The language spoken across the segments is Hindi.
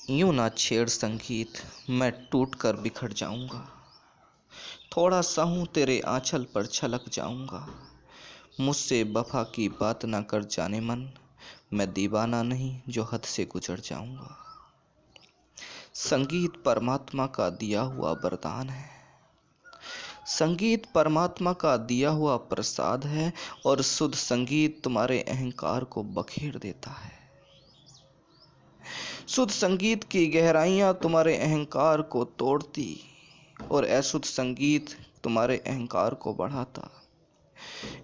यूं ना छेड़ संगीत, मैं टूट कर बिखर जाऊंगा। थोड़ा सा हूं तेरे आंचल पर छलक जाऊंगा। मुझसे वफा की बात ना कर जाने मन, मैं दीवाना नहीं जो हद से गुजर जाऊंगा। संगीत परमात्मा का दिया हुआ वरदान है। संगीत परमात्मा का दिया हुआ प्रसाद है और शुद्ध संगीत तुम्हारे अहंकार को बखेर देता है। शुद्ध संगीत की गहराइयां तुम्हारे अहंकार को तोड़ती और अशुद्ध संगीत तुम्हारे अहंकार को बढ़ाता।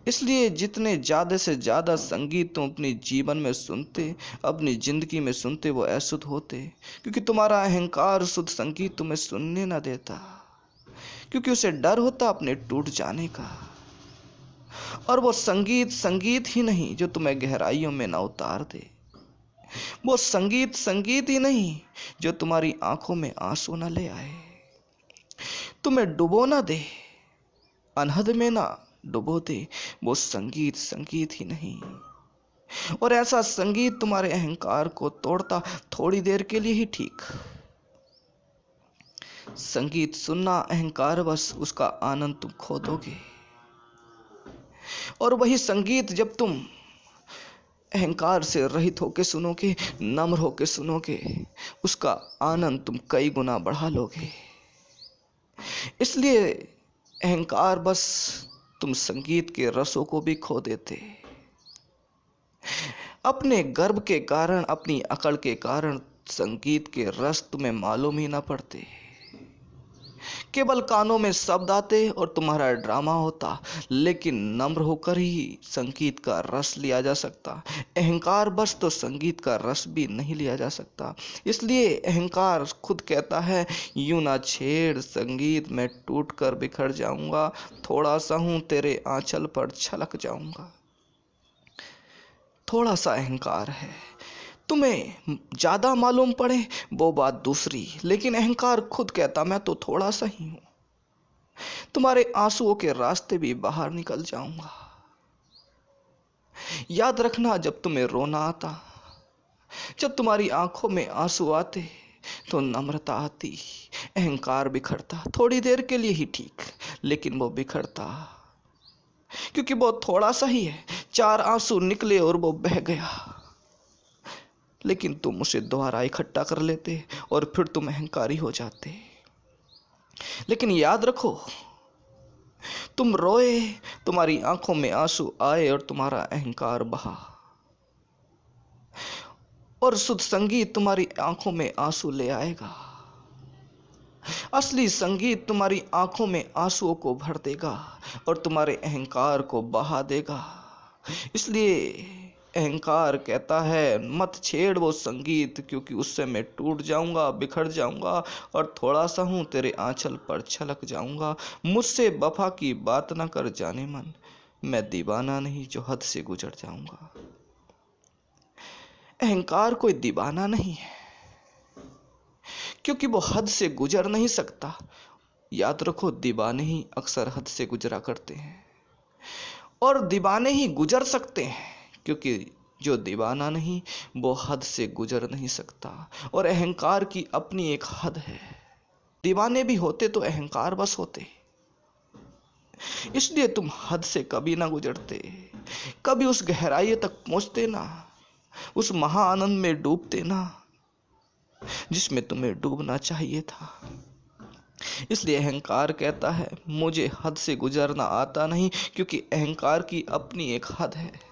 इसलिए जितने ज्यादा से ज्यादा संगीत तुम अपने जीवन में सुनते, अपनी जिंदगी में सुनते, वो अशुद्ध होते, क्योंकि तुम्हारा अहंकार शुद्ध संगीत तुम्हें सुनने ना देता, क्योंकि उसे डर होता अपने टूट जाने का। और वो संगीत संगीत ही नहीं जो तुम्हें गहराइयों में ना उतार दे। वो संगीत संगीत ही नहीं जो तुम्हारी आंखों में आंसू न ले आए, तुम्हें डुबो ना दे, अनहद में ना डुबो दे। वो संगीत संगीत ही नहीं। और ऐसा संगीत तुम्हारे अहंकार को तोड़ता थोड़ी देर के लिए ही ठीक। संगीत सुनना अहंकार बस, उसका आनंद तुम खो दोगे। और वही संगीत जब तुम अहंकार से रहित होके सुनोगे, नम्र होके सुनोगे, उसका आनंद तुम कई गुना बढ़ा लोगे। इसलिए अहंकार बस, तुम संगीत के रसों को भी खो देते। अपने गर्व के कारण, अपनी अकड़ के कारण संगीत के रस तुम्हें मालूम ही ना पड़ते। केवल कानों में शब्द आते और तुम्हारा ड्रामा होता, लेकिन नम्र होकर ही संगीत का रस लिया जा सकता। अहंकार बस तो संगीत का रस भी नहीं लिया जा सकता। इसलिए अहंकार खुद कहता है, यूं ना छेड़ संगीत, मैं टूट कर बिखर जाऊंगा। थोड़ा सा हूं तेरे आंचल पर छलक जाऊंगा। थोड़ा सा अहंकार है, तुम्हें ज्यादा मालूम पड़े वो बात दूसरी, लेकिन अहंकार खुद कहता मैं तो थोड़ा सा ही हूं। तुम्हारे आंसुओं के रास्ते भी बाहर निकल जाऊंगा। याद रखना, जब तुम्हें रोना आता, जब तुम्हारी आंखों में आंसू आते, तो नम्रता आती, अहंकार बिखरता। थोड़ी देर के लिए ही ठीक, लेकिन वो बिखरता, क्योंकि वो थोड़ा सा ही है। 4 आंसू निकले और वो बह गया, लेकिन तुम उसे दोबारा इकट्ठा कर लेते और फिर तुम अहंकारी हो जाते। लेकिन याद रखो, तुम रोए, तुम्हारी आंखों में आंसू आए और तुम्हारा अहंकार बहा, और शुद्ध संगीत तुम्हारी आंखों में आंसू ले आएगा। असली संगीत तुम्हारी आंखों में आंसुओं को भर देगा और तुम्हारे अहंकार को बहा देगा। इसलिए अहंकार कहता है, मत छेड़ वो संगीत, क्योंकि उससे मैं टूट जाऊंगा, बिखर जाऊंगा, और थोड़ा सा हूं तेरे आंचल पर छलक जाऊंगा। मुझसे वफा की बात ना कर जाने मन, मैं दीवाना नहीं जो हद से गुजर जाऊंगा। अहंकार कोई दीवाना नहीं है, क्योंकि वो हद से गुजर नहीं सकता। याद रखो, दीवाने ही अक्सर हद से गुजरा करते हैं, और दीवाने ही गुजर सकते हैं, क्योंकि जो दीवाना नहीं वो हद से गुजर नहीं सकता। और अहंकार की अपनी एक हद है। दीवाने भी होते तो अहंकार बस होते। इसलिए तुम हद से कभी ना गुजरते, कभी उस गहराई तक पहुंचते ना, उस महा आनंद में डूबते ना जिसमें तुम्हें डूबना चाहिए था। इसलिए अहंकार कहता है, मुझे हद से गुजरना आता नहीं, क्योंकि अहंकार की अपनी एक हद है।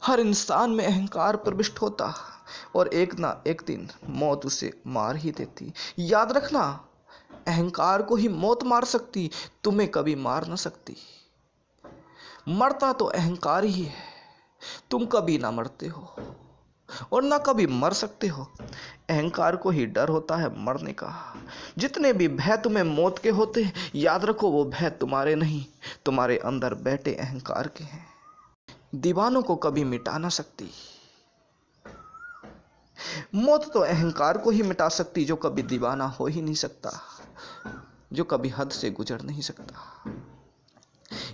हर इंसान में अहंकार प्रविष्ट होता और एक ना एक दिन मौत उसे मार ही देती। याद रखना, अहंकार को ही मौत मार सकती, तुम्हें कभी मार ना सकती। मरता तो अहंकार ही है। तुम कभी ना मरते हो और ना कभी मर सकते हो। अहंकार को ही डर होता है मरने का। जितने भी भय तुम्हें मौत के होते, याद रखो वो भय तुम्हारे नहीं, तुम्हारे अंदर बैठे अहंकार के हैं। दीवानों को कभी मिटा ना सकती। मौत तो अहंकार को ही मिटा सकती, जो कभी दीवाना हो ही नहीं सकता, जो कभी हद से गुजर नहीं सकता।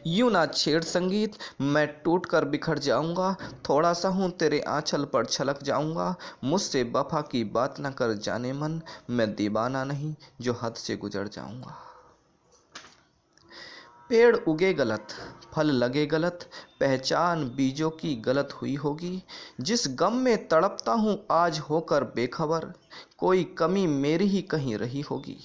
यूं ना छेड़ संगीत, मैं टूट कर बिखर जाऊंगा, थोड़ा सा हूँ तेरे आंचल पर छलक जाऊंगा, मुझसे वफा की बात न कर जाने मन, मैं दीवाना नहीं जो हद से गुजर जाऊंगा। पेड़ उगे गलत, फल लगे गलत, पहचान बीजों की गलत हुई होगी, जिस गम में तड़पता हूँ आज होकर बेखबर, कोई कमी मेरी ही कहीं रही होगी।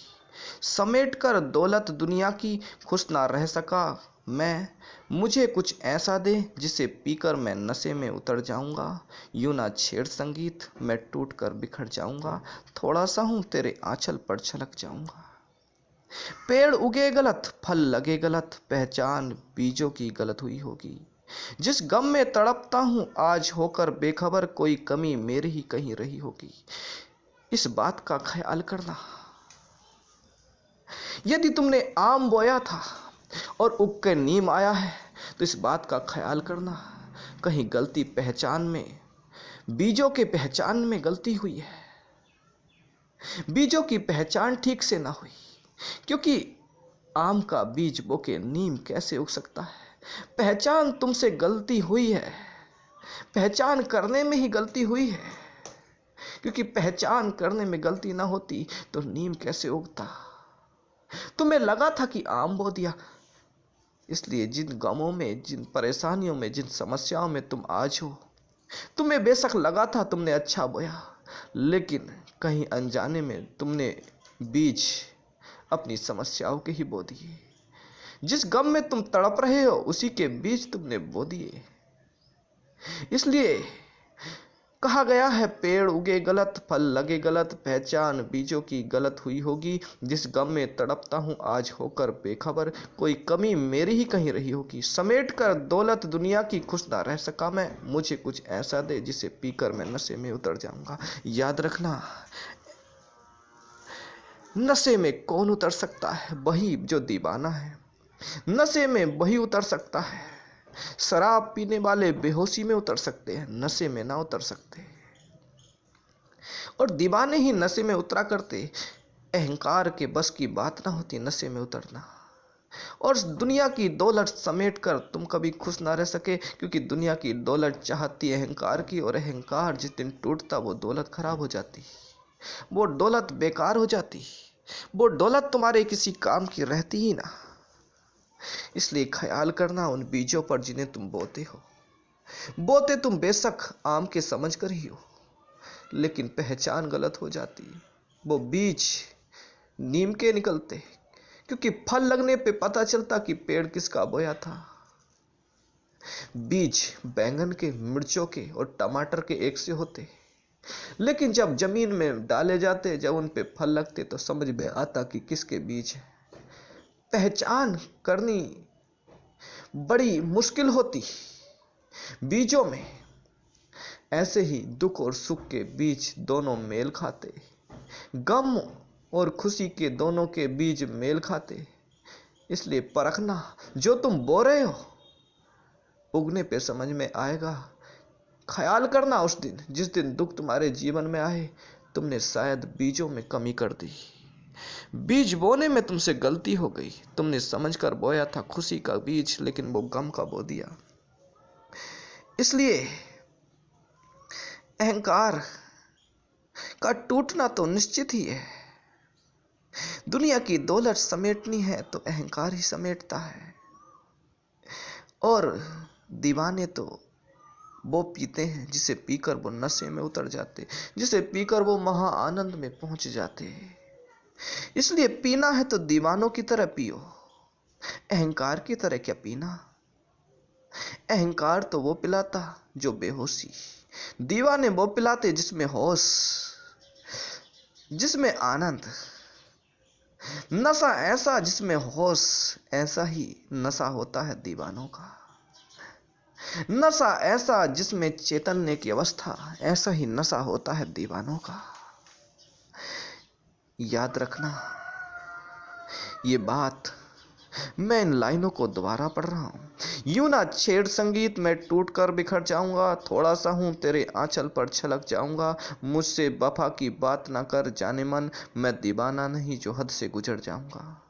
समेट कर दौलत दुनिया की खुश ना रह सका मैं, मुझे कुछ ऐसा दे जिसे पीकर मैं नशे में उतर जाऊंगा। यूं ना छेड़ संगीत, मैं टूट कर बिखर जाऊंगा, थोड़ा सा हूँ तेरे आंचल पर छलक जाऊंगा। पेड़ उगे गलत, फल लगे गलत, पहचान बीजों की गलत हुई होगी, जिस गम में तड़पता हूं आज होकर बेखबर, कोई कमी मेरी ही कहीं रही होगी। इस बात का ख्याल करना, यदि तुमने आम बोया था और उग के नीम आया है, तो इस बात का ख्याल करना, कहीं गलती पहचान में, बीजों के पहचान में गलती हुई है, बीजों की पहचान ठीक से ना हुई। क्योंकि आम का बीज बोके नीम कैसे उग सकता है। पहचान तुमसे गलती हुई है, पहचान करने में ही गलती हुई है, क्योंकि पहचान करने में गलती ना होती तो नीम कैसे उगता। तुम्हें लगा था कि आम बो दिया, इसलिए जिन गमों में, जिन परेशानियों में, जिन समस्याओं में तुम आज हो, तुम्हें बेशक लगा था तुमने अच्छा बोया, लेकिन कहीं अनजाने में तुमने बीज अपनी समस्याओं के ही बो दिए। जिस गम में तुम तड़प रहे हो उसी के बीज तुमने बो दिए। इसलिए कहा गया है, पेड़ उगे गलत, फल लगे गलत, पहचान बीजों की गलत हुई होगी, जिस गम में तड़पता हूं आज होकर बेखबर, कोई कमी मेरी ही कहीं रही होगी। समेट कर दौलत दुनिया की खुश ना रह सका मैं, मुझे कुछ ऐसा दे जिसे पीकर मैं नशे में उतर जाऊंगा। याद रखना, नशे में कौन उतर सकता है? वही जो दीवाना है। नशे में वही उतर सकता है। शराब पीने वाले बेहोशी में उतर सकते हैं, नशे में ना उतर सकते। और दीवाने ही नशे में उतरा करते। अहंकार के बस की बात ना होती नशे में उतरना। और दुनिया की दौलत समेट कर तुम कभी खुश ना रह सके, क्योंकि दुनिया की दौलत चाहती अहंकार की, और अहंकार जिस दिन टूटता वो दौलत खराब हो जाती, वो दौलत बेकार हो जाती, वो दौलत तुम्हारे किसी काम की रहती ही ना। इसलिए ख्याल करना उन बीजों पर जिन्हें तुम बोते हो। बोते तुम बेशक आम के समझ कर ही हो, लेकिन पहचान गलत हो जाती है। वो बीज नीम के निकलते, क्योंकि फल लगने पे पता चलता कि पेड़ किसका बोया था। बीज बैंगन के, मिर्चों के और टमाटर के एक से होते, लेकिन जब जमीन में डाले जाते, जब उन पे फल लगते, तो समझ में आता कि किसके बीज है। पहचान करनी बड़ी मुश्किल होती बीजों में। ऐसे ही दुख और सुख के बीज दोनों मेल खाते, गम और खुशी के दोनों के बीज मेल खाते। इसलिए परखना, जो तुम बो रहे हो उगने पे समझ में आएगा। ख्याल करना उस दिन, जिस दिन दुख तुम्हारे जीवन में आए, तुमने शायद बीजों में कमी कर दी। बीज बोने में तुमसे गलती हो गई। तुमने समझकर बोया था खुशी का बीज, लेकिन वो गम का बो दिया। इसलिए अहंकार का टूटना तो निश्चित ही है। दुनिया की दौलत समेटनी है तो अहंकार ही समेटता है। और दीवाने तो वो पीते हैं जिसे पीकर वो नशे में उतर जाते, जिसे पीकर वो महा आनंद में पहुंच जाते हैं। इसलिए पीना है तो दीवानों की तरह पियो, अहंकार की तरह क्या पीना। अहंकार तो वो पिलाता जो बेहोशी, दीवाने वो पिलाते जिसमें होश, जिसमें आनंद। नशा ऐसा जिसमें होश, ऐसा ही नशा होता है दीवानों का। नशा ऐसा जिसमें चैतन्य की अवस्था, ऐसा ही नशा होता है दीवानों का। याद रखना ये बात। मैं इन लाइनों को दोबारा पढ़ रहा हूं। यूं ना छेड़ संगीत, मैं टूट कर बिखर जाऊंगा, थोड़ा सा हूं तेरे आंचल पर छलक जाऊंगा, मुझसे वफा की बात ना कर जाने मन, मैं दीवाना नहीं जो हद से गुजर जाऊंगा।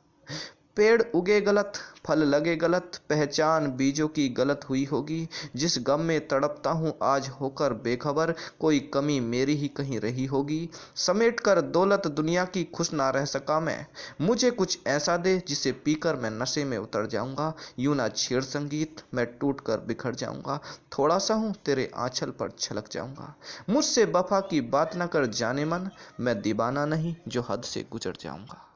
पेड़ उगे गलत, फल लगे गलत, पहचान बीजों की गलत हुई होगी। जिस गम में तड़पता हूँ आज होकर बेखबर, कोई कमी मेरी ही कहीं रही होगी। समेट कर दौलत दुनिया की खुश ना रह सका मैं, मुझे कुछ ऐसा दे जिसे पीकर मैं नशे में उतर जाऊंगा। यूं ना छेड़ संगीत, मैं टूट कर बिखर जाऊंगा। थोड़ा सा हूँ तेरे आंचल पर छलक जाऊंगा। मुझसे वफा की बात न कर जाने मन, मैं दीवाना नहीं जो हद से गुजर जाऊंगा।